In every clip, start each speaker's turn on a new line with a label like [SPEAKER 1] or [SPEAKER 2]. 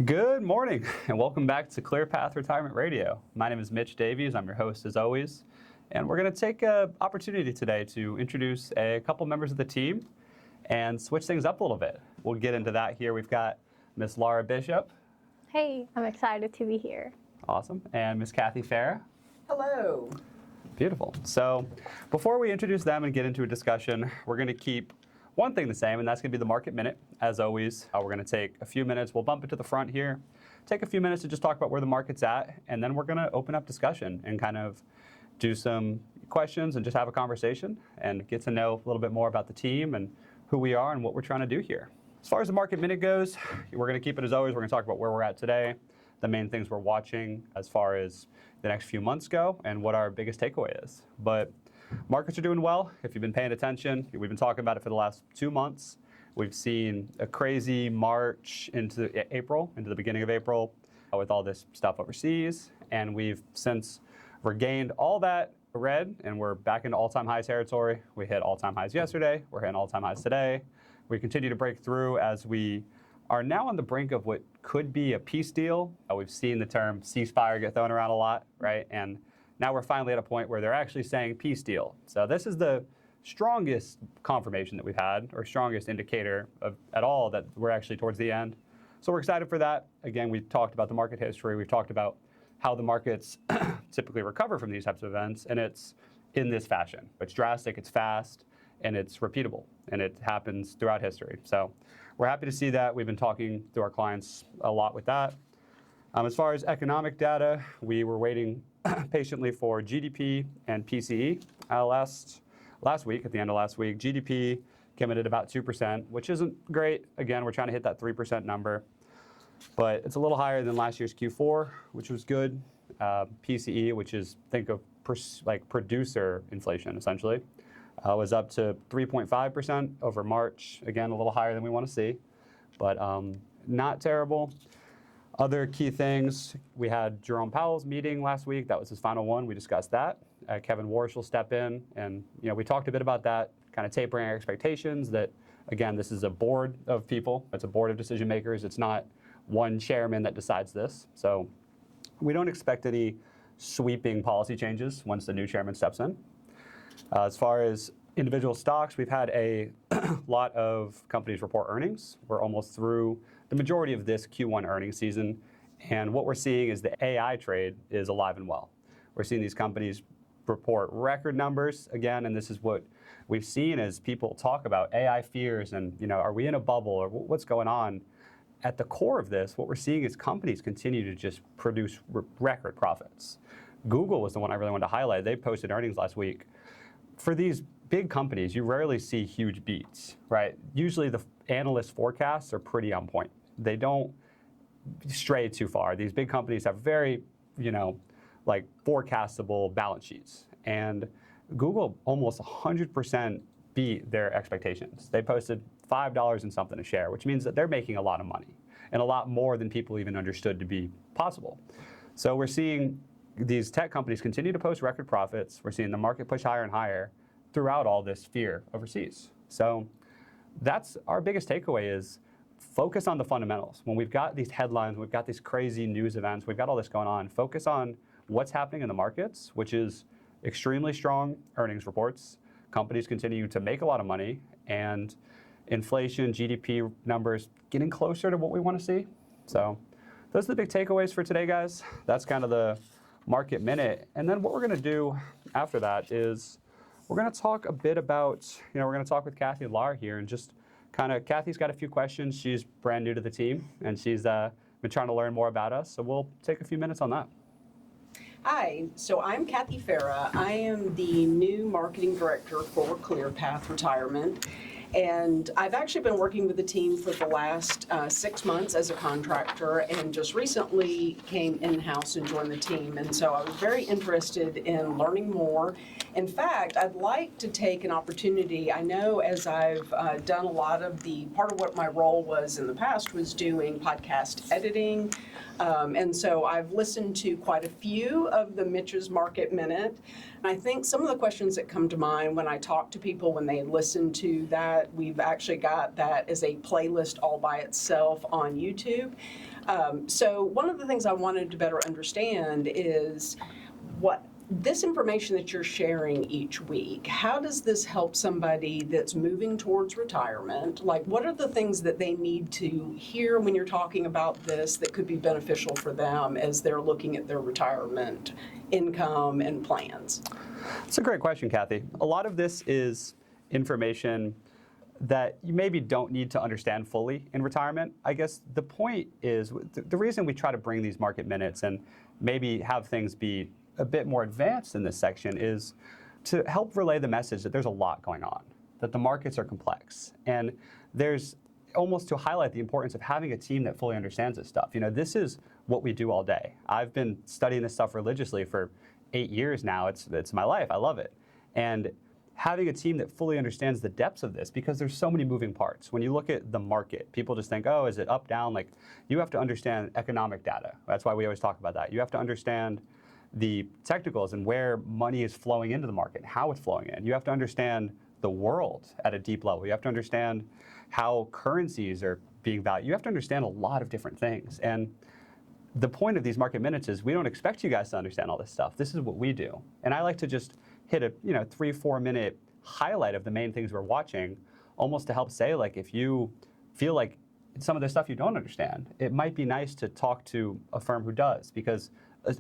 [SPEAKER 1] Good morning, and welcome back to ClearPath Retirement Radio. My name is Mitch Davies. I'm your host, as always. And we're going to take an opportunity today to introduce a couple members of the team and switch things up a little bit. We'll get into that here. We've got Miss Lara Bishop.
[SPEAKER 2] Hey, I'm excited to be here.
[SPEAKER 1] Awesome. And Miss Kathy Farah.
[SPEAKER 3] Hello.
[SPEAKER 1] Beautiful. So before we introduce them and get into a discussion, we're going to keep one thing the same, and that's going to be the market minute. As always, we're going to take a few minutes. We'll bump it to the front here, take a few minutes to just talk about where the market's at, and then we're going to open up discussion and kind of do some questions and just have a conversation and get to know a little bit more about the team and who we are and what we're trying to do here. As far as the market minute goes, we're going to keep it as always. We're going to talk about where we're at today, the main things we're watching as far as the next few months go, and what our biggest takeaway is. But markets are doing well. If you've been paying attention, we've been talking about it for the last 2 months. We've seen a crazy March into April, into the beginning of April, with all this stuff overseas. And we've since regained all that red, and we're back into all-time high territory. We hit all-time highs yesterday. We're hitting all-time highs today. We continue to break through as we are now on the brink of what could be a peace deal. We've seen the term ceasefire get thrown around a lot, right? And now we're finally at a point where they're actually saying peace deal. So this is the strongest confirmation that we've had, or strongest indicator at all that we're actually towards the end. So we're excited for that. Again, we've talked about the market history. We've talked about how the markets typically recover from these types of events, and it's in this fashion. It's drastic, it's fast, and it's repeatable, and it happens throughout history. So we're happy to see that. We've been talking to our clients a lot with that. As far as economic data, we were waiting patiently for GDP and PCE last week. At the end of last week, GDP came in at about 2%, which isn't great. Again, we're trying to hit that 3% number, but it's a little higher than last year's Q4, which was good. PCE, which is, think of like producer inflation, essentially, was up to 3.5% over March. Again, a little higher than we want to see, but not terrible. Other key things, we had Jerome Powell's meeting last week. That was his final one. We discussed that. Kevin Warsh will step in, and we talked a bit about that, kind of tapering our expectations that, again, this is a board of people. It's a board of decision makers. It's not one chairman that decides this. So we don't expect any sweeping policy changes once the new chairman steps in. As far as individual stocks, we've had a lot of companies report earnings. We're almost through the majority of this Q1 earnings season, and what we're seeing is the AI trade is alive and well. We're seeing these companies report record numbers again, and this is what we've seen as people talk about AI fears and, are we in a bubble or what's going on? At the core of this, what we're seeing is companies continue to just produce record profits. Google was the one I really wanted to highlight. They posted earnings last week. For these big companies, you rarely see huge beats, right? Usually the analyst forecasts are pretty on point. They don't stray too far. These big companies have very, like forecastable balance sheets. And Google almost 100% beat their expectations. They posted $5 and something a share, which means that they're making a lot of money and a lot more than people even understood to be possible. So we're seeing these tech companies continue to post record profits. We're seeing the market push higher and higher throughout all this fear overseas. So that's our biggest takeaway is focus on the fundamentals. When we've got these headlines, we've got these crazy news events, we've got all this going on, focus on what's happening in the markets, which is extremely strong earnings reports. Companies continue to make a lot of money, and inflation, GDP numbers getting closer to what we want to see. So those are the big takeaways for today, guys. That's kind of the market minute. And then what we're going to do after that is we're going to talk a bit about, we're going to talk with Kathy and Lara here and just Kathy's got a few questions. She's brand new to the team, and she's been trying to learn more about us. So we'll take a few minutes on that.
[SPEAKER 3] Hi, so I'm Kathy Farah. I am the new marketing director for ClearPath Retirement. And I've actually been working with the team for the last 6 months as a contractor, and just recently came in-house and joined the team. And so I was very interested in learning more. In fact, I'd like to take an opportunity. I know as I've done a lot of part of what my role was in the past was doing podcast editing. And so I've listened to quite a few of the Mitch's Market Minute. And I think some of the questions that come to mind when I talk to people when they listen to that. We've actually got that as a playlist all by itself on YouTube. So one of the things I wanted to better understand is what this information that you're sharing each week, how does this help somebody that's moving towards retirement? Like, what are the things that they need to hear when you're talking about this that could be beneficial for them as they're looking at their retirement income and plans?
[SPEAKER 1] It's a great question, Kathy. A lot of this is information that you maybe don't need to understand fully in retirement. I guess the point is, the reason we try to bring these market minutes and maybe have things be a bit more advanced in this section is to help relay the message that there's a lot going on, that the markets are complex, and there's almost to highlight the importance of having a team that fully understands this stuff. You know, this is what we do all day. I've been studying this stuff religiously for 8 years now. It's my life. I love it. And having a team that fully understands the depths of this, because there's so many moving parts. When you look at the market, people just think, oh, is it up, down? Like, you have to understand economic data. That's why we always talk about that. You have to understand the technicals and where money is flowing into the market, how it's flowing in. You have to understand the world at a deep level. You have to understand how currencies are being valued. You have to understand a lot of different things. And the point of these market minutes is we don't expect you guys to understand all this stuff. This is what we do. And I like to just hit a 3-4 minute highlight of the main things we're watching, almost to help say, like, if you feel like some of the stuff you don't understand, it might be nice to talk to a firm who does, because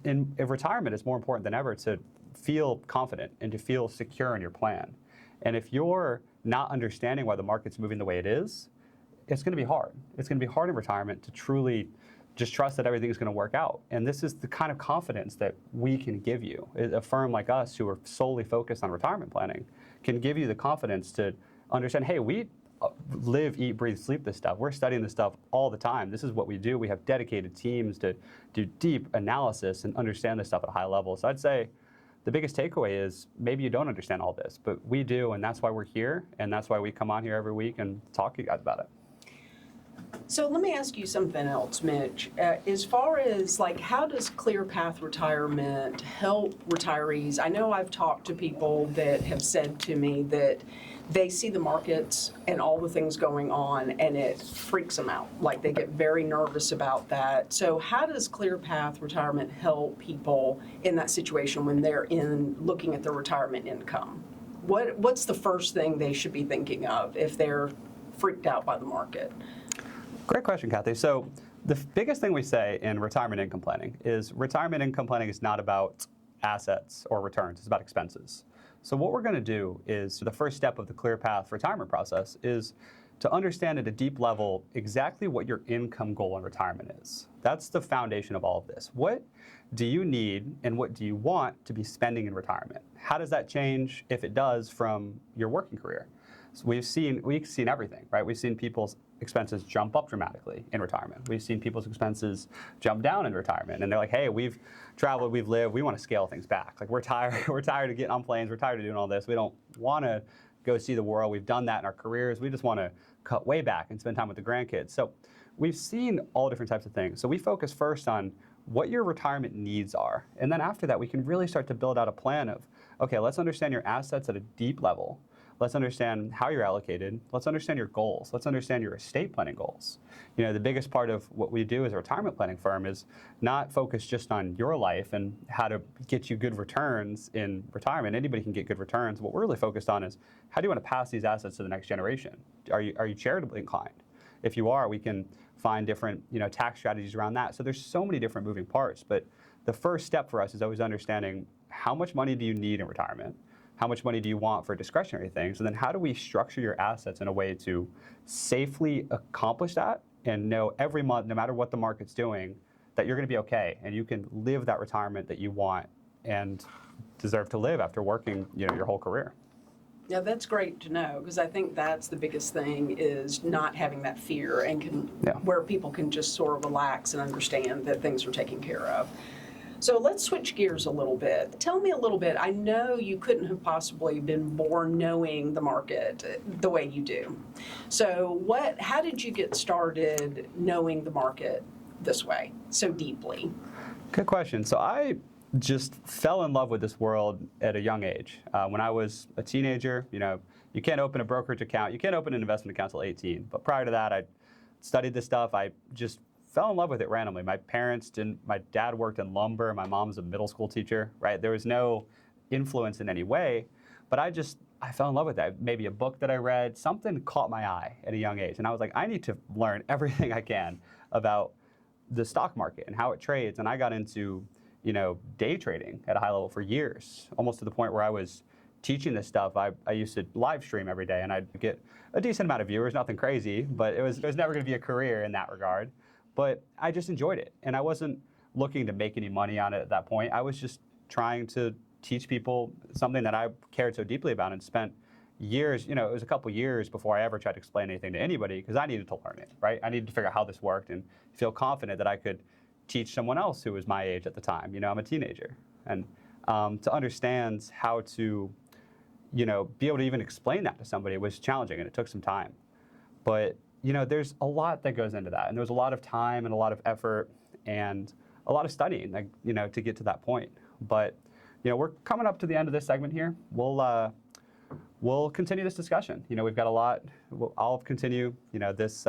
[SPEAKER 1] in retirement, it's more important than ever to feel confident and to feel secure in your plan. And if you're not understanding why the market's moving the way it is, it's going to be hard. It's going to be hard in retirement to truly just trust that everything's going to work out. And this is the kind of confidence that we can give you. A firm like us, who are solely focused on retirement planning, can give you the confidence to understand, hey, we live, eat, breathe, sleep this stuff. We're studying this stuff all the time. This is what we do. We have dedicated teams to do deep analysis and understand this stuff at a high level. So I'd say the biggest takeaway is maybe you don't understand all this, but we do, and that's why we're here, and that's why we come on here every week and talk to you guys about it.
[SPEAKER 3] So let me ask you something else, Mitch. As far as, like, how does ClearPath Retirement help retirees? I know I've talked to people that have said to me that they see the markets and all the things going on, and it freaks them out. Like, they get very nervous about that. So how does ClearPath Retirement help people in that situation when they're looking at their retirement income? What's the first thing they should be thinking of if they're freaked out by the market?
[SPEAKER 1] Great question, Kathy. So the biggest thing we say in retirement income planning is not about assets or returns. It's about expenses. So what we're going to do is, the first step of the ClearPath retirement process is to understand at a deep level exactly what your income goal in retirement is. That's the foundation of all of this. What do you need and what do you want to be spending in retirement? How does that change, if it does, from your working career? So we've seen everything, right? We've seen people's expenses jump up dramatically in retirement. We've seen people's expenses jump down in retirement, and they're like, hey, we've traveled, we've lived, we want to scale things back. Like, we're tired of getting on planes, we're tired of doing all this. We don't want to go see the world. We've done that in our careers. We just want to cut way back and spend time with the grandkids. So we've seen all different types of things. So we focus first on what your retirement needs are. And then after that, we can really start to build out a plan of, okay, let's understand your assets at a deep level. Let's understand how you're allocated. Let's understand your goals. Let's understand your estate planning goals. You know, the biggest part of what we do as a retirement planning firm is not focus just on your life and how to get you good returns in retirement. Anybody can get good returns. What we're really focused on is, how do you want to pass these assets to the next generation? Are you charitably inclined? If you are, we can find different, tax strategies around that. So there's so many different moving parts. But the first step for us is always understanding, how much money do you need in retirement? How much money do you want for discretionary things? And then how do we structure your assets in a way to safely accomplish that and know every month, no matter what the market's doing, that you're going to be okay and you can live that retirement that you want and deserve to live after working, your whole career.
[SPEAKER 3] Yeah, that's great to know, because I think that's the biggest thing, is not having that fear, and where people can just sort of relax and understand that things are taken care of. So let's switch gears a little bit. Tell me a little bit. I know you couldn't have possibly been born knowing the market the way you do. So how did you get started knowing the market this way, so deeply?
[SPEAKER 1] Good question. So I just fell in love with this world at a young age. When I was a teenager, you can't open a brokerage account, you can't open an investment account until 18. But prior to that, I studied this stuff. I just fell in love with it randomly. My parents didn't. My dad worked in lumber. My mom's a middle school teacher. Right? There was no influence in any way, but I fell in love with that. Maybe a book that I read, something caught my eye at a young age, and I was like, I need to learn everything I can about the stock market and how it trades. And I got into day trading at a high level for years, almost to the point where I was teaching this stuff. I used to live stream every day, and I'd get a decent amount of viewers, nothing crazy, but it was never going to be a career in that regard. But I just enjoyed it, and I wasn't looking to make any money on it at that point. I was just trying to teach people something that I cared so deeply about, and spent years, it was a couple years before I ever tried to explain anything to anybody, because I needed to learn it, right? I needed to figure out how this worked and feel confident that I could teach someone else who was my age at the time. I'm a teenager. And to understand how to, be able to even explain that to somebody was challenging, and it took some time. But, there's a lot that goes into that. And there's a lot of time and a lot of effort and a lot of studying, to get to that point. But, we're coming up to the end of this segment here. We'll continue this discussion. We've got a lot. I'll continue, this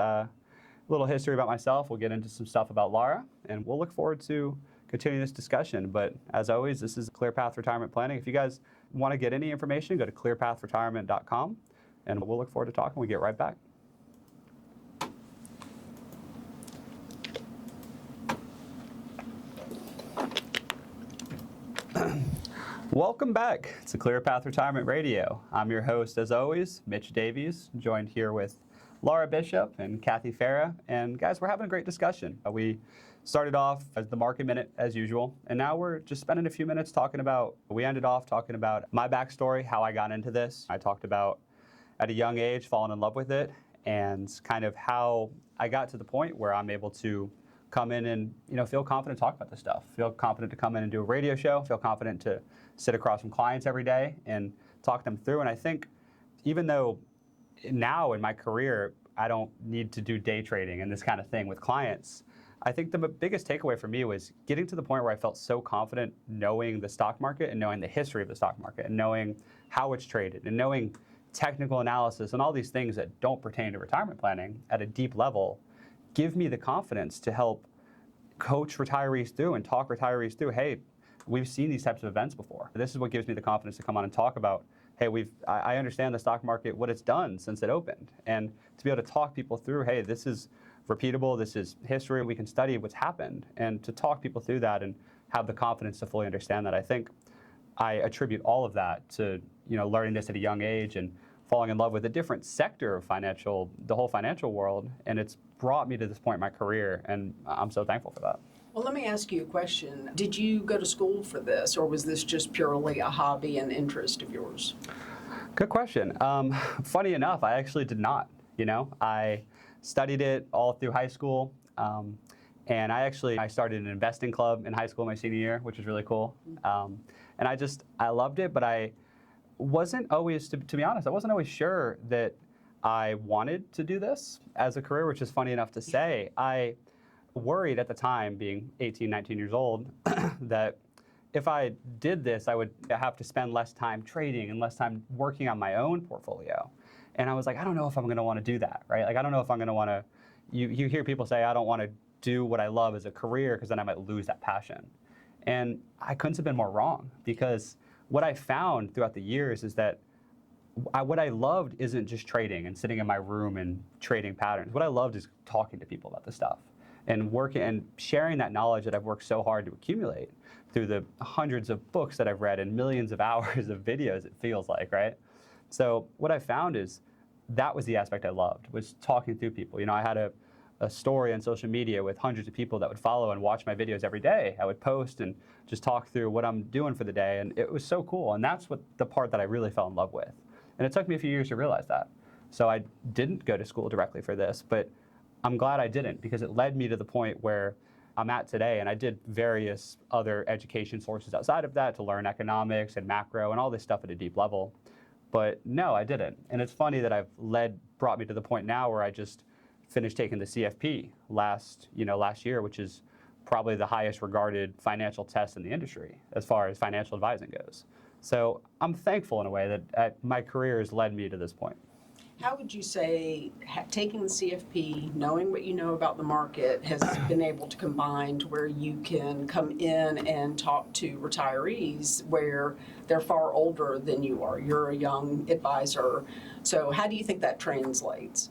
[SPEAKER 1] little history about myself. We'll get into some stuff about Lara, and we'll look forward to continuing this discussion. But as always, this is ClearPath Retirement Planning. If you guys want to get any information, go to ClearPathRetirement.com, and we'll look forward to talking. We get right back. Welcome back to ClearPath Retirement Radio. I'm your host, as always, Mitch Davies, joined here with Lara Bishop and Kathy Farah. And guys, we're having a great discussion. We started off as the market minute as usual, and now we're just spending a few minutes we ended off talking about my backstory, how I got into this. I talked about at a young age falling in love with it, and kind of how I got to the point where I'm able to come in and feel confident to talk about this stuff, feel confident to come in and do a radio show, feel confident to sit across from clients every day and talk them through. And I think even though now in my career I don't need to do day trading and this kind of thing with clients, I think the biggest takeaway for me was getting to the point where I felt so confident knowing the stock market and knowing the history of the stock market and knowing how it's traded and knowing technical analysis and all these things that don't pertain to retirement planning at a deep level give me the confidence to help coach retirees through and talk retirees through, hey, we've seen these types of events before. This is what gives me the confidence to come on and talk about, hey, I understand the stock market, what it's done since it opened. And to be able to talk people through, hey, this is repeatable, this is history, we can study what's happened. And to talk people through that and have the confidence to fully understand that, I think I attribute all of that to learning this at a young age and falling in love with a different sector of the whole financial world. And it's brought me to this point in my career, and I'm so thankful for that.
[SPEAKER 3] Well, let me ask you a question. Did you go to school for this, or was this just purely a hobby and interest of yours?
[SPEAKER 1] Good question. Funny enough, I actually did not. I studied it all through high school, and I started an investing club in high school my senior year, which was really cool. And I loved it, but I wasn't always, to be honest, I wasn't always sure that I wanted to do this as a career, which is funny enough to say. I worried at the time, being 18, 19 years old, that if I did this, I would have to spend less time trading and less time working on my own portfolio. And I was like, I don't know if I'm going to want to do that, right? Like, I don't know if I'm going to want to, you hear people say, I don't want to do what I love as a career because then I might lose that passion. And I couldn't have been more wrong, because what I found throughout the years is that what I loved isn't just trading and sitting in my room and trading patterns. What I loved is talking to people about this stuff and working and sharing that knowledge that I've worked so hard to accumulate through the hundreds of books that I've read and millions of hours of videos, it feels like, right? So what I found is that was the aspect I loved, was talking through people. I had a story on social media with hundreds of people that would follow and watch my videos every day. I would post and just talk through what I'm doing for the day, and it was so cool. And that's what the part that I really fell in love with. And it took me a few years to realize that. So I didn't go to school directly for this, but I'm glad I didn't, because it led me to the point where I'm at today. And I did various other education sources outside of that to learn economics and macro and all this stuff at a deep level. But no, I didn't. And it's funny that brought me to the point now where I just finished taking the CFP last year, which is probably the highest regarded financial test in the industry as far as financial advising goes. So I'm thankful in a way that my career has led me to this point.
[SPEAKER 3] How would you say taking the CFP, knowing what you know about the market, has been able to combine to where you can come in and talk to retirees where they're far older than you are? You're a young advisor. So how do you think that translates?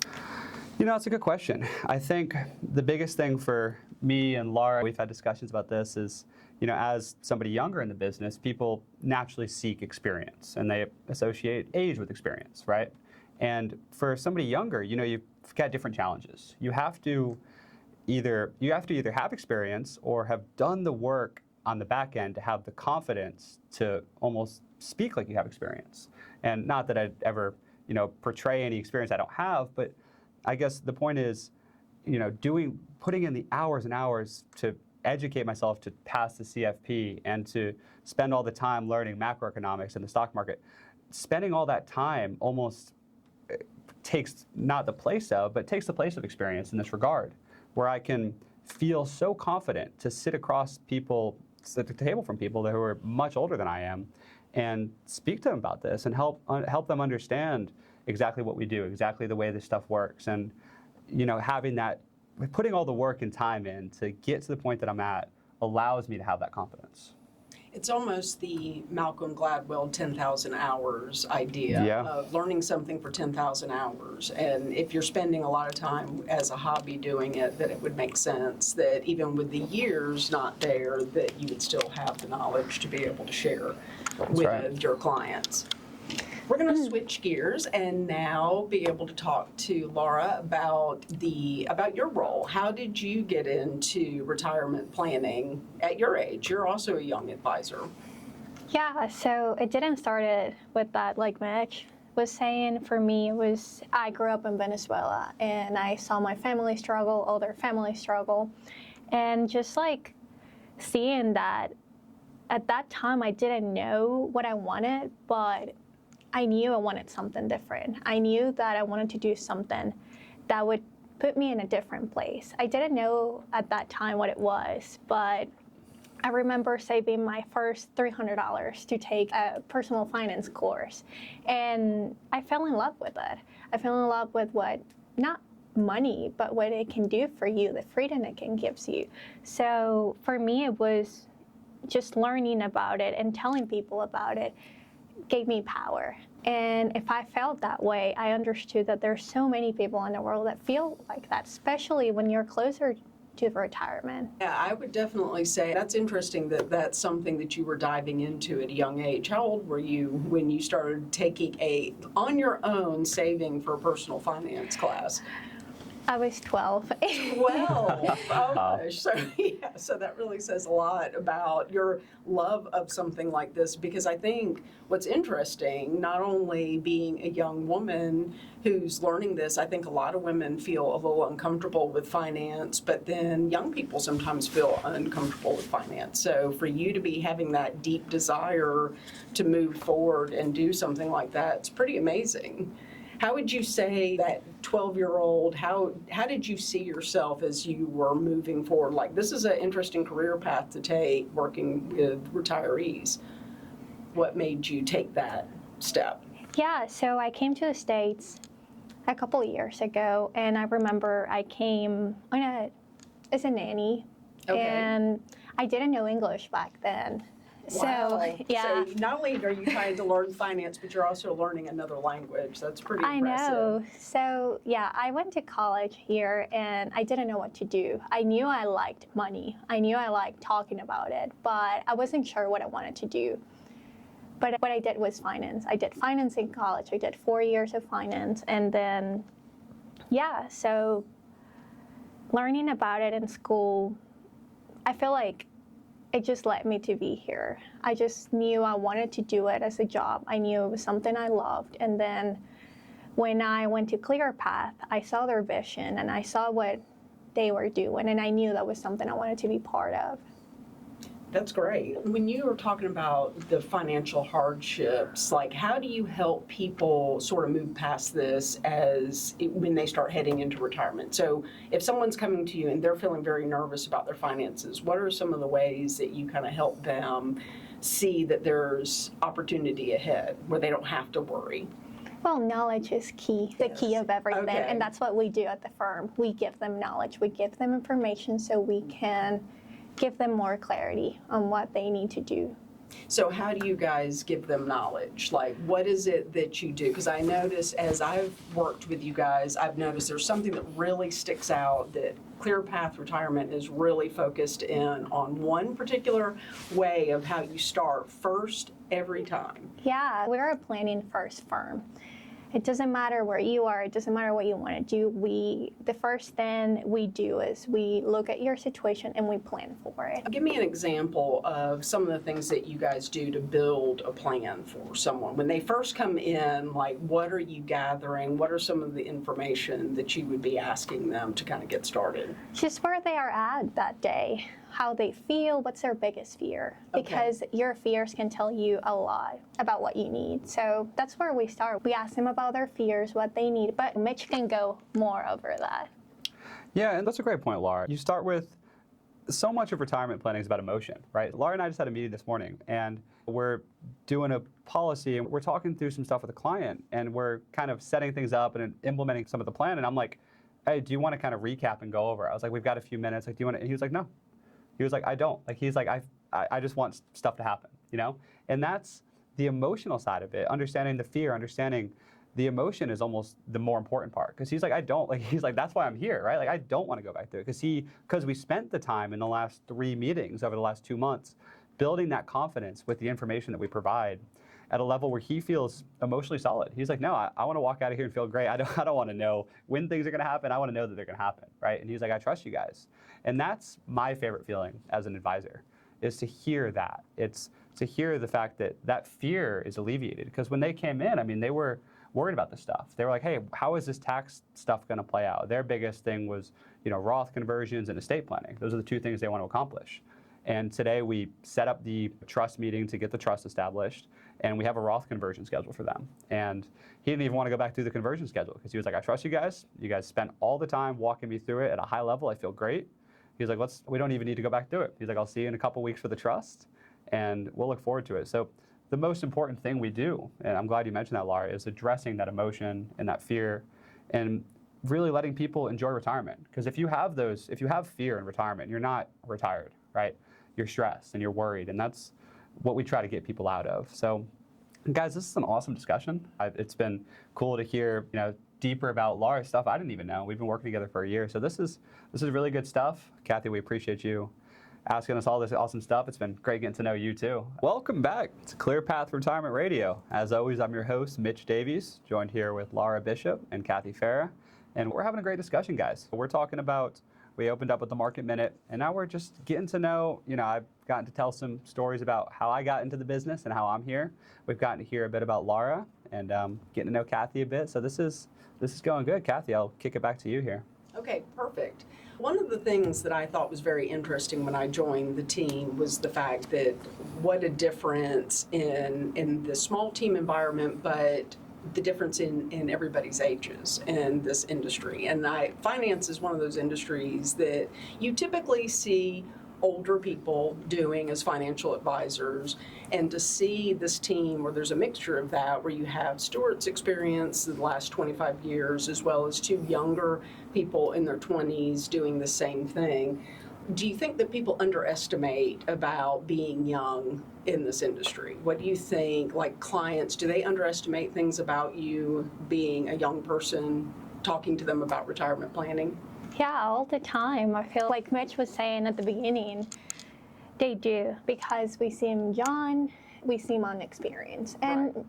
[SPEAKER 1] You know, it's a good question. I think the biggest thing for me and Lara, we've had discussions about this, is, you know, as somebody younger in the business, people naturally seek experience and they associate age with experience, right? And for somebody younger, you know, you've got different challenges. You have to either have experience or have done the work on the back end to have the confidence to almost speak like you have experience. And not that I'd ever, you know, portray any experience I don't have, but I guess the point is, you know, putting in the hours and hours to educate myself to pass the CFP and to spend all the time learning macroeconomics and the stock market. Spending all that time almost takes not the place of, but takes the place of experience in this regard, where I can feel so confident to sit across people, sit at the table from people who are much older than I am, and speak to them about this and help them understand exactly what we do, exactly the way this stuff works, and, you know, having that, putting all the work and time in to get to the point that I'm at allows me to have that confidence.
[SPEAKER 3] It's almost the Malcolm Gladwell 10,000 hours idea of learning something for 10,000 hours. And if you're spending a lot of time as a hobby doing it, that it would make sense that even with the years not there, that you would still have the knowledge to be able to share with your clients. We're going to switch gears and now be able to talk to Lara about your role. How did you get into retirement planning at your age? You're also a young advisor.
[SPEAKER 2] Yeah, so it didn't start with that, like Mitch was saying. For me, it was, I grew up in Venezuela and I saw my family struggle, older family struggle, and just like seeing that at that time I didn't know what I wanted, but I knew I wanted something different. I knew that I wanted to do something that would put me in a different place. I didn't know at that time what it was, but I remember saving my first $300 to take a personal finance course. And I fell in love with it. I fell in love with what, not money, but what it can do for you, the freedom it can give you. So for me, it was just learning about it and telling people about it gave me power. And if I felt that way, I understood that there's so many people in the world that feel like that, especially when you're closer to retirement.
[SPEAKER 3] Yeah, I would definitely say that's interesting that that's something that you were diving into at a young age. How old were you when you started taking on your own, saving for a personal finance class?
[SPEAKER 2] I was 12.
[SPEAKER 3] 12. Oh gosh. So that really says a lot about your love of something like this, because I think what's interesting, not only being a young woman who's learning this, I think a lot of women feel a little uncomfortable with finance, but then young people sometimes feel uncomfortable with finance. So for you to be having that deep desire to move forward and do something like that, it's pretty amazing. How would you say that 12-year-old, how did you see yourself as you were moving forward? Like, this is an interesting career path to take, working with retirees. What made you take that step?
[SPEAKER 2] Yeah, so I came to the States a couple of years ago, and I remember I came as a nanny, and I didn't know English back then.
[SPEAKER 3] Wow.
[SPEAKER 2] So, yeah.
[SPEAKER 3] So not only are you trying to learn finance, but you're also learning another language. That's pretty impressive.
[SPEAKER 2] I know. So, yeah, I went to college here, and I didn't know what to do. I knew I liked money. I knew I liked talking about it, but I wasn't sure what I wanted to do. But what I did was finance. I did finance in college. I did 4 years of finance, and then, yeah, so learning about it in school, I feel like it just led me to be here. I just knew I wanted to do it as a job. I knew it was something I loved. And then when I went to ClearPath, I saw their vision and I saw what they were doing, and I knew that was something I wanted to be part of.
[SPEAKER 3] That's great. When you were talking about the financial hardships, like how do you help people sort of move past this when they start heading into retirement? So if someone's coming to you and they're feeling very nervous about their finances, what are some of the ways that you kind of help them see that there's opportunity ahead where they don't have to worry?
[SPEAKER 2] Well, knowledge is key, the key of everything,
[SPEAKER 3] Okay.
[SPEAKER 2] and that's what we do at the firm. We give them knowledge, we give them information so we can give them more clarity on what they need to do.
[SPEAKER 3] So how do you guys give them knowledge? Like, what is it that you do? Because I notice as I've worked with you guys, I've noticed there's something that really sticks out, that ClearPath Retirement is really focused in on one particular way of how you start first every time.
[SPEAKER 2] Yeah, we're a planning first firm. It doesn't matter where you are, it doesn't matter what you want to do. The first thing we do is we look at your situation and we plan for it.
[SPEAKER 3] Give me an example of some of the things that you guys do to build a plan for someone. When they first come in, like what are you gathering? What are some of the information that you would be asking them to kind of get started?
[SPEAKER 2] Just where they are at that day, how they feel, what's their biggest fear. Because your fears can tell you a lot about what you need. So that's where we start. We ask them about their fears, what they need, but Mitch can go more over that.
[SPEAKER 1] Yeah, and that's a great point, Lara. You start with so much of retirement planning is about emotion, right? Lara and I just had a meeting this morning, and we're doing a policy, and we're talking through some stuff with a client, and we're kind of setting things up and implementing some of the plan, and I'm like, hey, do you want to kind of recap and go over? I was like, we've got a few minutes. Like, do you want to? And he was like, no. He was like, I don't. Like, he's like, I just want stuff to happen, you know? And that's the emotional side of it, understanding the fear, understanding the emotion is almost the more important part. Because he's like, I don't, like, he's like, that's why I'm here, right? Like, I don't want to go back there. Because we spent the time in the last 3 meetings over the last 2 months building that confidence with the information that we provide at a level where he feels emotionally solid. He's like, no, I want to walk out of here and feel great. I don't want to know when things are going to happen. I want to know that they're going to happen, right? And he's like, I trust you guys. And that's my favorite feeling as an advisor, is to hear that. It's to hear the fact that that fear is alleviated. Because when they came in, I mean, they were worried about this stuff. They were like, hey, how is this tax stuff going to play out? Their biggest thing was, Roth conversions and estate planning. Those are the 2 things they want to accomplish. And today we set up the trust meeting to get the trust established, and we have a Roth conversion schedule for them. And he didn't even want to go back through the conversion schedule because he was like, I trust you guys. You guys spent all the time walking me through it at a high level. I feel great. He's like, we don't even need to go back through it. He's like, I'll see you in a couple weeks for the trust, and we'll look forward to it. So the most important thing we do, and I'm glad you mentioned that, Lara, is addressing that emotion and that fear and really letting people enjoy retirement. Because if you have fear in retirement, you're not retired, right? You're stressed and you're worried, and that's what we try to get people out of. So, guys, this is an awesome discussion. It's been cool to hear, deeper about Lara's stuff I didn't even know. We've been working together for a year, so this is really good stuff. Kathy, we appreciate you asking us all this awesome stuff. It's been great getting to know you too. Welcome back to ClearPath Retirement Radio. As always, I'm your host, Mitch Davies, joined here with Lara Bishop and Kathy Farah, and we're having a great discussion, guys. We're talking about. We opened up with the Market Minute, and now we're just getting to know, I've gotten to tell some stories about how I got into the business and how I'm here. We've gotten to hear a bit about Lara and getting to know Kathy a bit. So this is going good. Kathy, I'll kick it back to you here.
[SPEAKER 3] Okay, perfect. One of the things that I thought was very interesting when I joined the team was the fact that what a difference in the small team environment, but the difference in everybody's ages in this industry. And finance is one of those industries that you typically see older people doing as financial advisors, and to see this team where there's a mixture of that, where you have Stewart's experience in the last 25 years, as well as 2 younger people in their 20s doing the same thing. Do you think that people underestimate about being young in this industry? What do you think, like clients, do they underestimate things about you being a young person, talking to them about retirement planning?
[SPEAKER 2] Yeah, all the time. I feel like Mitch was saying at the beginning, they do, because we seem young, we seem unexperienced. And
[SPEAKER 3] Right.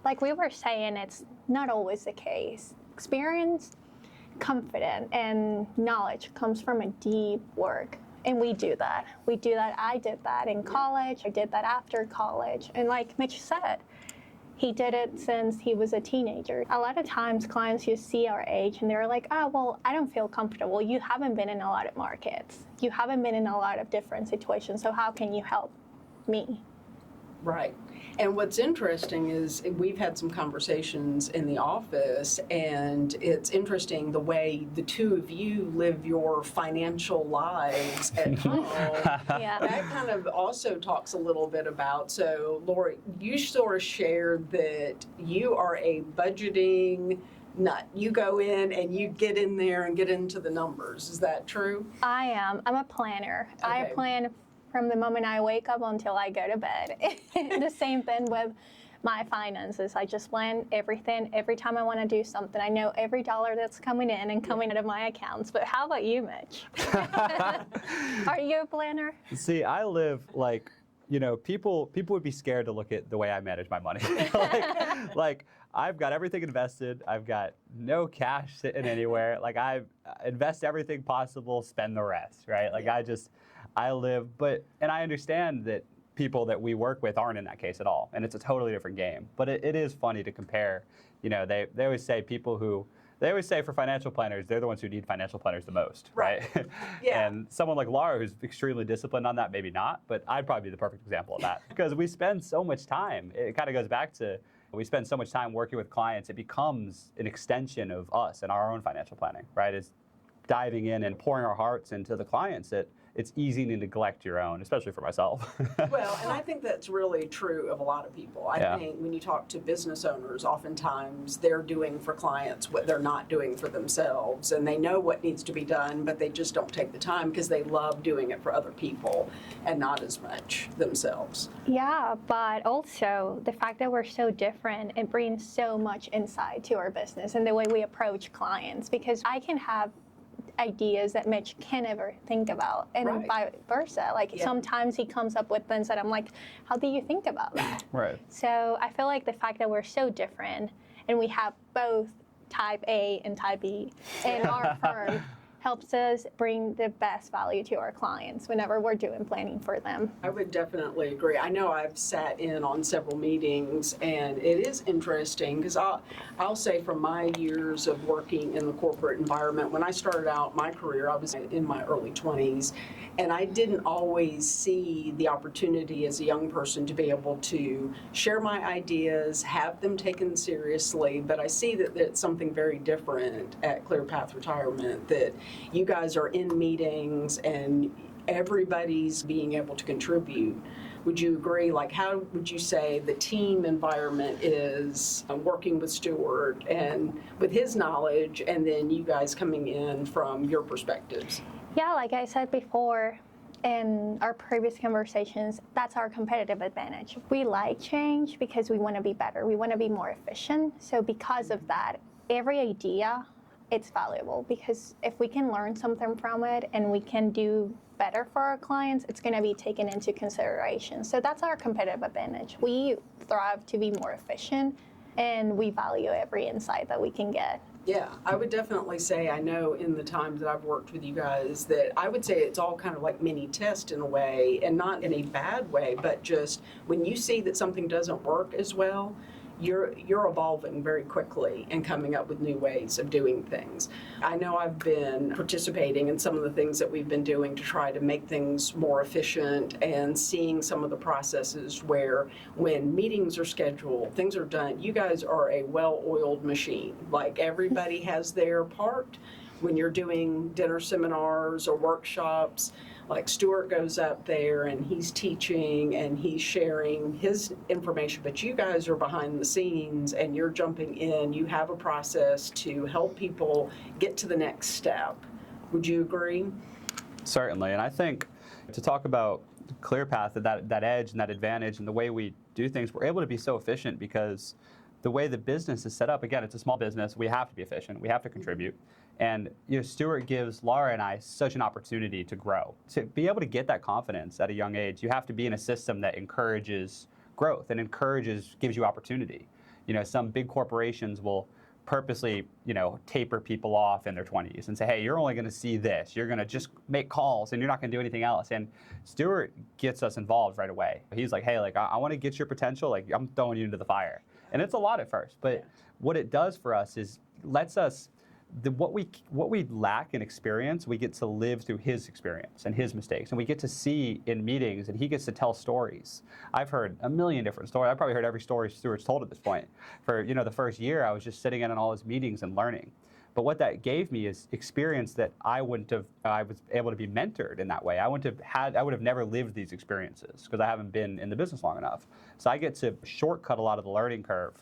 [SPEAKER 2] like we were saying, it's not always the case. Experience, confidence, and knowledge comes from a deep work. And we do that. I did that in college. I did that after college. And like Mitch said, He did it since he was a teenager. A lot of times clients just see our age and they're like, oh, well, I don't feel comfortable. You haven't been in a lot of markets. You haven't been in a lot of different situations, so how can you help me?
[SPEAKER 3] Right. And what's interesting is we've had some conversations in the office, and it's interesting the way the two of you live your financial lives at home.
[SPEAKER 2] Yeah.
[SPEAKER 3] That kind of also talks a little bit about, so Lori, you sort of shared that you are a budgeting nut. You go in and you get in there and get into the numbers. Is that true?
[SPEAKER 2] I am. I'm a planner. I
[SPEAKER 3] Okay.
[SPEAKER 2] plan from the moment I wake up until I go to bed. The same thing with my finances. I just plan everything. Every time I want to do something, I know every dollar that's coming in and coming out of my accounts. But how about you, Mitch? Are you a planner?
[SPEAKER 1] See, I live like, people would be scared to look at the way I manage my money. like I've got everything invested. I've got no cash sitting anywhere. Like I invest everything possible, spend the rest, right? Like I live, and I understand that people that we work with aren't in that case at all, and it's a totally different game. But it is funny to compare. They always say for financial planners, they're the ones who need financial planners the most, right?
[SPEAKER 3] Yeah.
[SPEAKER 1] And someone like Lara, who's extremely disciplined on that, maybe not, but I'd probably be the perfect example of that because we spend so much time. It kind of goes back to we spend so much time working with clients, it becomes an extension of us and our own financial planning, right? It's diving in and pouring our hearts into the clients that it's easy to neglect your own, especially for myself.
[SPEAKER 3] Well, and I think that's really true of a lot of people. I think when you talk to business owners, oftentimes they're doing for clients what they're not doing for themselves, and they know what needs to be done, but they just don't take the time because they love doing it for other people and not as much themselves.
[SPEAKER 2] Yeah, but also the fact that we're so different, it brings so much insight to our business and the way we approach clients, because I can have ideas that Mitch can never think about, and
[SPEAKER 3] Right.
[SPEAKER 2] vice versa. Like sometimes he comes up with things that I'm like, how do you think about that?
[SPEAKER 1] Right.
[SPEAKER 2] So I feel like the fact that we're so different and we have both type A and type B in our firm helps us bring the best value to our clients whenever we're doing planning for them.
[SPEAKER 3] I would definitely agree. I know I've sat in on several meetings, and it is interesting because I'll say from my years of working in the corporate environment, when I started out my career, I was in my early 20s, and I didn't always see the opportunity as a young person to be able to share my ideas, have them taken seriously, but I see that it's something very different at ClearPath Retirement, that you guys are in meetings and everybody's being able to contribute. Would you agree? Like, how would you say the team environment is working with Stewart and with his knowledge, and then you guys coming in from your perspectives?
[SPEAKER 2] Yeah, like I said before in our previous conversations, that's our competitive advantage. We like change because we want to be better. We want to be more efficient. So because of that, every idea, it's valuable, because if we can learn something from it and we can do better for our clients, it's going to be taken into consideration. So that's our competitive advantage. We thrive to be more efficient, and we value every insight that we can get.
[SPEAKER 3] Yeah, I would definitely say, I know in the times that I've worked with you guys, that I would say it's all kind of like mini tests in a way, and not in a bad way, but just when you see that something doesn't work as well, you're evolving very quickly and coming up with new ways of doing things. I know I've been participating in some of the things that we've been doing to try to make things more efficient, and seeing some of the processes where when meetings are scheduled, things are done. You guys are a well-oiled machine. Like, everybody has their part. When you're doing dinner seminars or workshops, like Stewart goes up there and he's teaching and he's sharing his information, but you guys are behind the scenes and you're jumping in. You have a process to help people get to the next step. Would you agree?
[SPEAKER 1] Certainly, and I think to talk about ClearPath, that edge and that advantage and the way we do things, we're able to be so efficient because the way the business is set up, again, it's a small business. We have to be efficient. We have to contribute. And Stewart gives Lara and I such an opportunity to grow. To be able to get that confidence at a young age, you have to be in a system that encourages growth and gives you opportunity. Some big corporations will purposely, taper people off in their 20s and say, hey, you're only going to see this. You're going to just make calls and you're not going to do anything else. And Stewart gets us involved right away. He's like, hey, I want to get your potential. I'm throwing you into the fire. And it's a lot at first, but what it does for us is lets us, what we lack in experience, we get to live through his experience and his mistakes, and we get to see in meetings, and he gets to tell stories. I've heard a million different stories. I've probably heard every story Stewart's told at this point. For the first year, I was just sitting in on all his meetings and learning. But what that gave me is experience that I wouldn't have. I was able to be mentored in that way. I would have never lived these experiences because I haven't been in the business long enough. So I get to shortcut a lot of the learning curve,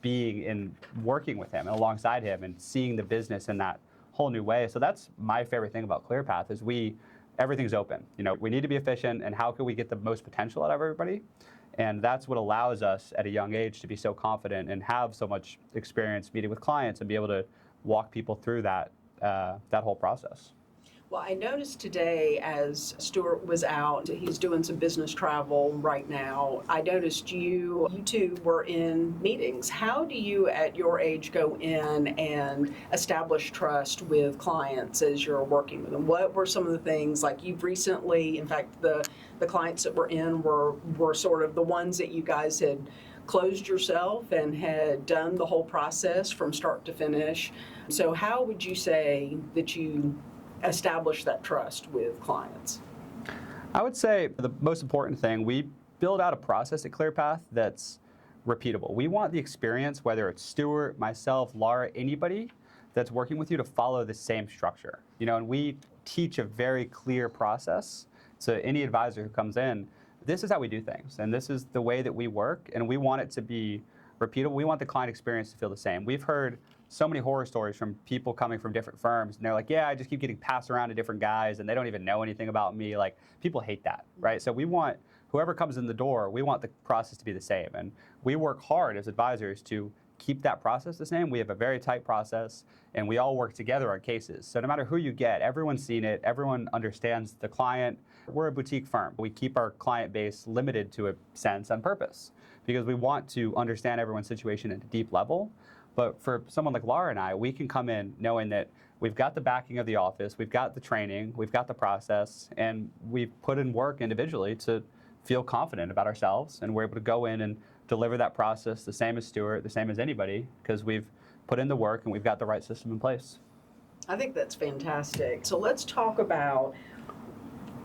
[SPEAKER 1] being in working with him and alongside him and seeing the business in that whole new way. So that's my favorite thing about ClearPath is everything's open. We need to be efficient, and how can we get the most potential out of everybody? And that's what allows us at a young age to be so confident and have so much experience meeting with clients and be able to walk people through that whole process.
[SPEAKER 3] Well, I noticed today as Stewart was out, he's doing some business travel right now. I noticed you two were in meetings. How do you, at your age, go in and establish trust with clients as you're working with them? What were some of the things, like you've recently, in fact, the clients that were in were sort of the ones that you guys had closed yourself and had done the whole process from start to finish. So how would you say that you establish that trust with clients?
[SPEAKER 1] I would say the most important thing, we build out a process at ClearPath that's repeatable. We want the experience, whether it's Stewart, myself, Lara, anybody that's working with you, to follow the same structure. And we teach a very clear process. So any advisor who comes in, this is how we do things, and this is the way that we work, and we want it to be repeatable. We want the client experience to feel the same. We've heard so many horror stories from people coming from different firms, and they're like, yeah, I just keep getting passed around to different guys, and they don't even know anything about me. Like, people hate that, right? So we want, whoever comes in the door, we want the process to be the same. And we work hard as advisors to keep that process the same. We have a very tight process, and we all work together on cases. So no matter who you get, everyone's seen it, everyone understands the client. We're a boutique firm. We keep our client base limited to a sense on purpose because we want to understand everyone's situation at a deep level. But for someone like Lara and I, we can come in knowing that we've got the backing of the office, we've got the training, we've got the process, and we've put in work individually to feel confident about ourselves, and we're able to go in and deliver that process the same as Stewart, the same as anybody, because we've put in the work and we've got the right system in place.
[SPEAKER 3] I think that's fantastic. So let's talk about,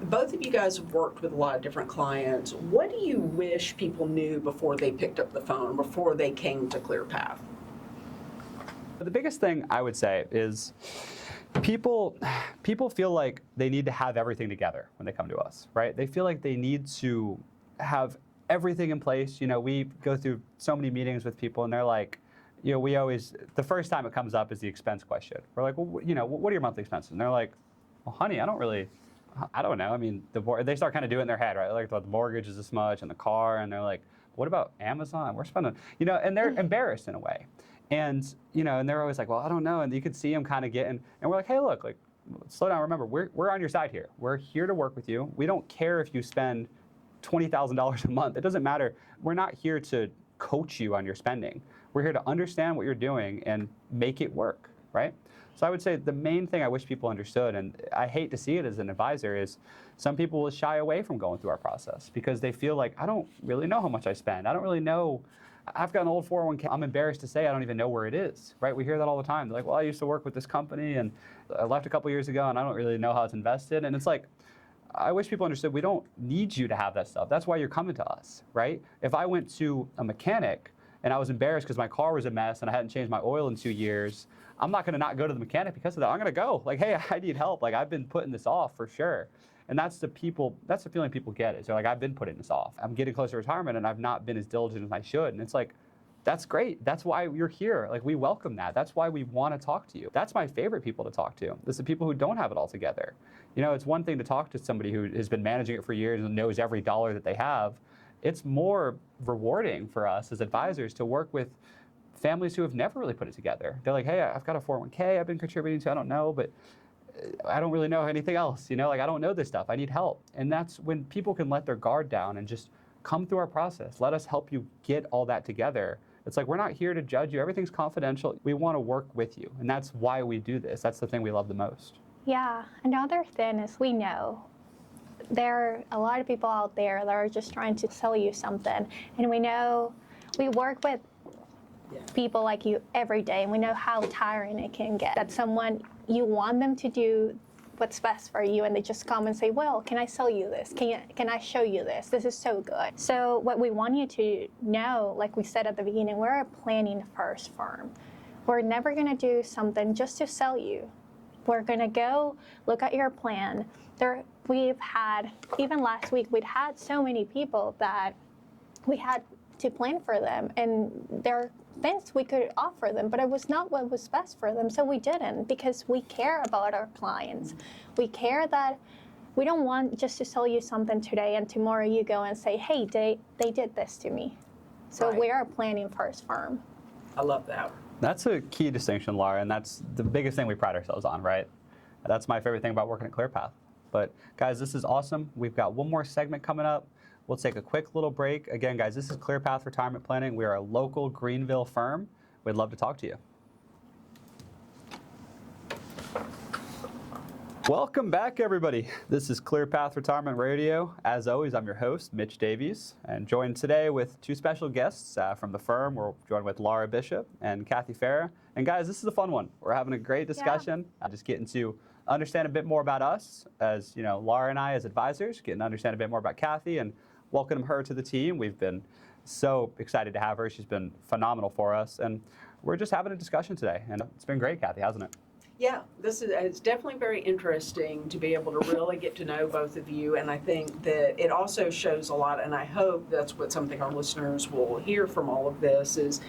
[SPEAKER 3] both of you guys have worked with a lot of different clients. What do you wish people knew before they picked up the phone, before they came to ClearPath?
[SPEAKER 1] The biggest thing I would say is people feel like they need to have everything together when they come to us, right? They feel like they need to have everything in place. We go through so many meetings with people, and they're like, we always, the first time it comes up is the expense question. We're like, well, what are your monthly expenses? And they're like, well, honey, I don't know. I mean, they start kind of doing it in their head, right? Like, the mortgage is this much, and the car, and they're like, what about Amazon? We're spending, and they're embarrassed in a way. And, and they're always like, well, I don't know. And you could see them kind of getting, and we're like, hey, look, like, slow down. Remember, we're on your side here. We're here to work with you. We don't care if you spend $20,000 a month. It doesn't matter. We're not here to coach you on your spending. We're here to understand what you're doing and make it work, right? So I would say the main thing I wish people understood, and I hate to see it as an advisor, is some people will shy away from going through our process because they feel like, I don't really know how much I spend. I don't really know. I've got an old 401k. I'm embarrassed to say I don't even know where it is, right? We hear that all the time. They're like, well, I used to work with this company, and I left a couple years ago, and I don't really know how it's invested. And it's like, I wish people understood we don't need you to have that stuff. That's why you're coming to us, right? If I went to a mechanic and I was embarrassed because my car was a mess and I hadn't changed my oil in 2 years, I'm not going to not go to the mechanic because of that. I'm going to go. Like, hey, I need help. Like, I've been putting this off for sure. And that's the feeling people get, is they're like, I've been putting this off. I'm getting close to retirement and I've not been as diligent as I should. And it's like, that's great. That's why you're here. Like, we welcome that. That's why we want to talk to you. That's my favorite people to talk to. It's the people who don't have it all together. It's one thing to talk to somebody who has been managing it for years and knows every dollar that they have. It's more rewarding for us as advisors to work with families who have never really put it together. They're like, hey, I've got a 401k I've been contributing to, I don't know, but I don't really know anything else. Like, I don't know this stuff. I need help. And that's when people can let their guard down and just come through our process. Let us help you get all that together. It's like, we're not here to judge you. Everything's confidential. We want to work with you. And that's why we do this. That's the thing we love the most.
[SPEAKER 2] Yeah, another thing is we know there are a lot of people out there that are just trying to sell you something. And we know we work with people like you every day, and we know how tiring it can get. That someone, you want them to do what's best for you, and they just come and say, well, can I sell you this? Can I show you this? This is so good. So what we want you to know, like we said at the beginning, we're a planning first firm. We're never going to do something just to sell you. We're going to go look at your plan. We've had, even last week, we'd had so many people that we had to plan for them, and there are things we could offer them, but it was not what was best for them, so we didn't, because we care about our clients. We care that we don't want just to sell you something today and tomorrow you go and say, hey, they did this to me. So
[SPEAKER 3] Right.
[SPEAKER 2] we are a planning first firm.
[SPEAKER 3] I love that.
[SPEAKER 1] That's a key distinction, Lara, and that's the biggest thing we pride ourselves on, right? That's my favorite thing about working at ClearPath. But guys, this is awesome. We've got one more segment coming up. We'll take a quick little break. Again, guys, this is ClearPath Retirement Planning. We are a local Greenville firm. We'd love to talk to you. Welcome back, everybody. This is ClearPath Retirement Radio. As always, I'm your host, Mitch Davies, and joined today with two special guests from the firm. We're joined with Lara Bishop and Kathy Farah. And guys, this is a fun one. We're having a great discussion. Just getting to understand a bit more about us as, Lara and I as advisors, getting to understand a bit more about Kathy and welcome her to the team. We've been so excited to have her. She's been phenomenal for us. And we're just having a discussion today. And it's been great, Kathy, hasn't it?
[SPEAKER 3] Yeah, it's definitely very interesting to be able to really get to know both of you, and I think that it also shows a lot, and I hope that's what something our listeners will hear from all of this, is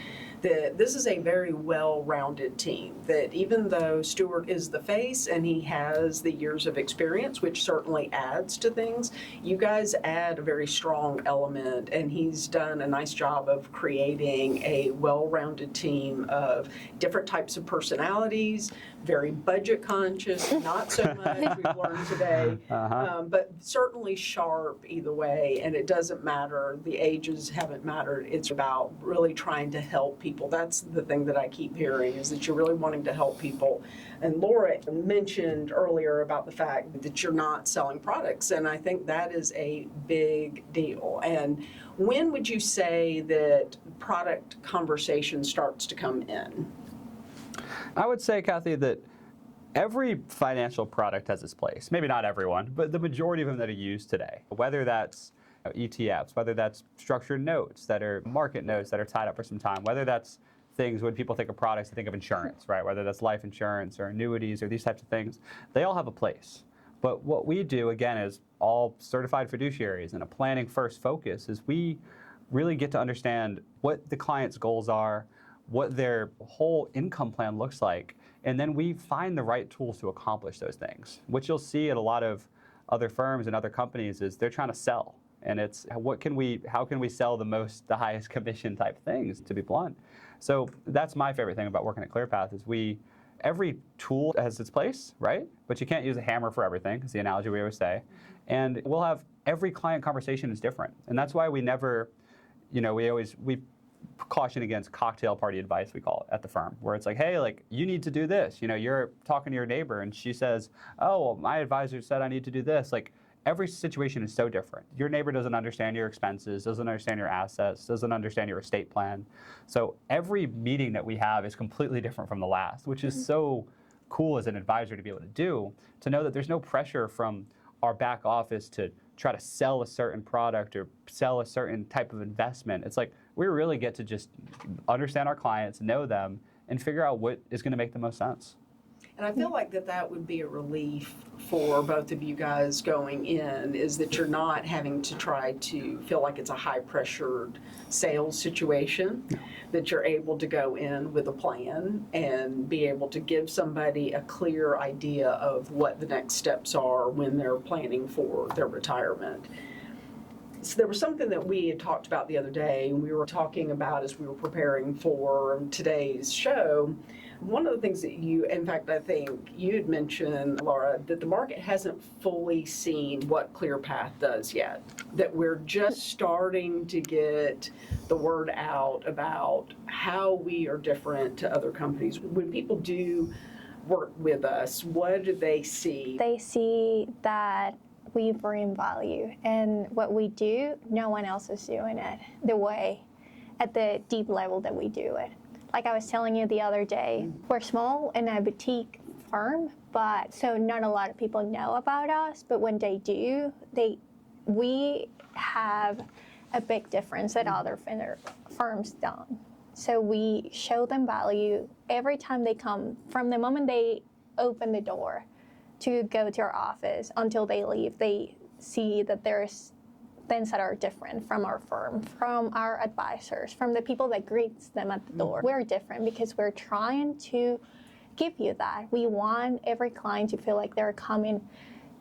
[SPEAKER 3] that this is a very well-rounded team, that even though Stewart is the face and he has the years of experience, which certainly adds to things, you guys add a very strong element, and he's done a nice job of creating a well-rounded team of different types of personalities, very budget conscious, not so much, we've learned today, but certainly sharp either way, and it doesn't matter, the ages haven't mattered, it's about really trying to help people. That's the thing that I keep hearing, is that you're really wanting to help people. And Lara mentioned earlier about the fact that you're not selling products, and I think that is a big deal. And when would you say that product conversation starts to come in?
[SPEAKER 1] I would say, Kathy, that every financial product has its place. Maybe not everyone, but the majority of them that are used today, whether that's ETFs, whether that's structured notes that are market notes that are tied up for some time, whether that's things when people think of products, they think of insurance, right? Whether that's life insurance or annuities or these types of things, they all have a place. But what we do, again, as all certified fiduciaries and a planning first focus, is we really get to understand what the client's goals are, what their whole income plan looks like, and then we find the right tools to accomplish those things. What you'll see at a lot of other firms and other companies is they're trying to sell. And it's how can we sell the highest commission type things, to be blunt. So that's my favorite thing about working at ClearPath, is every tool has its place, right? But you can't use a hammer for everything, is the analogy we always say. And we'll have, every client conversation is different. And that's why we never, we caution against cocktail party advice, we call it at the firm, where it's like, hey, you need to do this. You're talking to your neighbor and she says, oh, well, my advisor said I need to do this. Every situation is so different. Your neighbor doesn't understand your expenses, doesn't understand your assets, doesn't understand your estate plan. So every meeting that we have is completely different from the last, which is so cool as an advisor to be able to do, to know that there's no pressure from our back office to try to sell a certain product or sell a certain type of investment. It's like we really get to just understand our clients, know them, and figure out what is going to make the most sense.
[SPEAKER 3] And I feel like that would be a relief for both of you guys going in, is that you're not having to try to feel like it's a high-pressured sales situation, that you're able to go in with a plan and be able to give somebody a clear idea of what the next steps are when they're planning for their retirement. So there was something that we had talked about the other day, and we were talking about as we were preparing for today's show. One of the things that in fact, I think you had mentioned, Lara, that the market hasn't fully seen what ClearPath does yet, that we're just starting to get the word out about how we are different to other companies. When people do work with us, what do they see?
[SPEAKER 2] They see that we bring value, and what we do, no one else is doing it the way, at the deep level that we do it. Like I was telling you the other day, we're small and a boutique firm, but so not a lot of people know about us, but when they do, we have a big difference that other firms don't. So we show them value every time they come, from the moment they open the door to go to our office until they leave. They see that there's things that are different from our firm, from our advisors, from the people that greets them at the door. We're different because we're trying to give you that. We want every client to feel like they're coming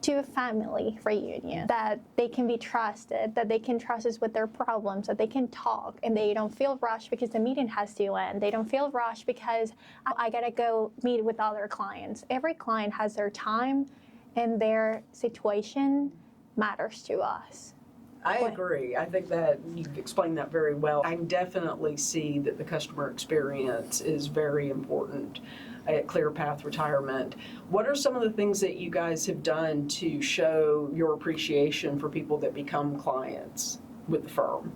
[SPEAKER 2] to a family reunion, that they can be trusted, that they can trust us with their problems, that they can talk, and they don't feel rushed because the meeting has to end. They don't feel rushed because I gotta go meet with other clients. Every client has their time, and their situation matters to us.
[SPEAKER 3] I agree. I think that you've explained that very well. I definitely see that the customer experience is very important at ClearPath Retirement. What are some of the things that you guys have done to show your appreciation for people that become clients with the firm?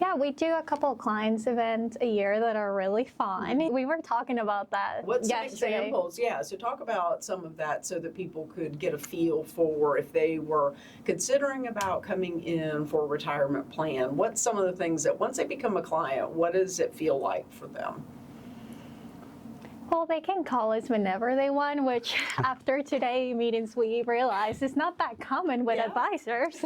[SPEAKER 2] Yeah, we do a couple of clients events a year that are really fun. We were talking about that
[SPEAKER 3] What's some
[SPEAKER 2] yesterday.
[SPEAKER 3] examples? Yeah, so talk about some of that so that people could get a feel for if they were considering about coming in for a retirement plan. What's some of the things that once they become a client, what does it feel like for them?
[SPEAKER 2] Well, they can call us whenever they want, which after today meetings we realized is not that common with advisors.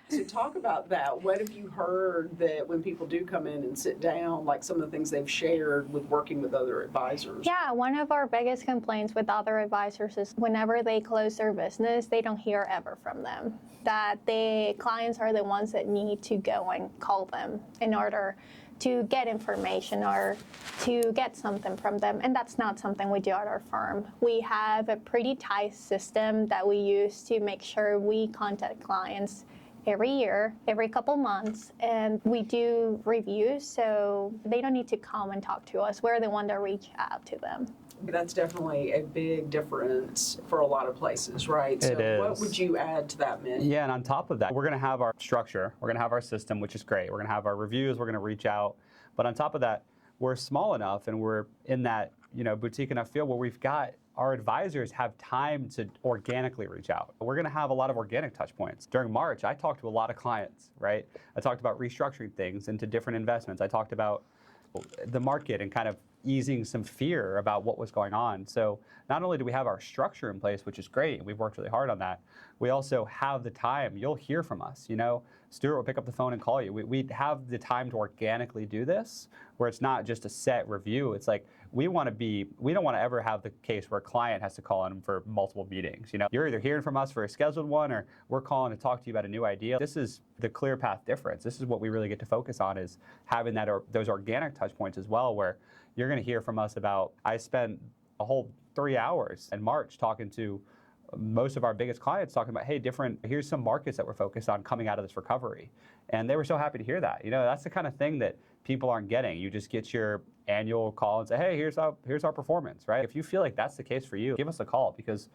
[SPEAKER 3] So talk about that. What have you heard that when people do come in and sit down, like some of the things they've shared with working with other advisors?
[SPEAKER 2] Yeah, one of our biggest complaints with other advisors is whenever they close their business, they don't hear ever from them. That the clients are the ones that need to go and call them in order to get information or to get something from them, and that's not something we do at our firm. We have a pretty tight system that we use to make sure we contact clients every year, every couple months, and we do reviews, so they don't need to come and talk to us. We're the one that reach out to them.
[SPEAKER 3] That's definitely a big difference for a lot of places, right?
[SPEAKER 1] It is.
[SPEAKER 3] What would you add to that, Mitch?
[SPEAKER 1] Yeah, and on top of that, we're going to have our structure. We're going to have our system, which is great. We're going to have our reviews. We're going to reach out. But on top of that, we're small enough and we're in that, boutique enough field where we've got our advisors have time to organically reach out. We're going to have a lot of organic touch points. During March, I talked to a lot of clients, right? I talked about restructuring things into different investments. I talked about the market and kind of easing some fear about what was going on. So not only do we have our structure in place, which is great, and we've worked really hard on that, we also have the time. You'll hear from us. Stewart will pick up the phone and call you. We have the time to organically do this, where it's not just a set review. It's like we don't want to ever have the case where a client has to call in for multiple meetings. You're either hearing from us for a scheduled one, or we're calling to talk to you about a new idea. This is the ClearPath difference. This is what we really get to focus on, is having those organic touch points as well, where you're going to hear from us about. I spent a whole 3 hours in March talking to most of our biggest clients, talking about, hey, here's some markets that we're focused on coming out of this recovery. And they were so happy to hear that. That's the kind of thing that people aren't getting. You just get your annual call and say, hey, here's our performance, right? If you feel like that's the case for you, give us a call, because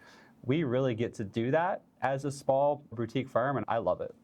[SPEAKER 1] we really get to do that as a small boutique firm, and I love it.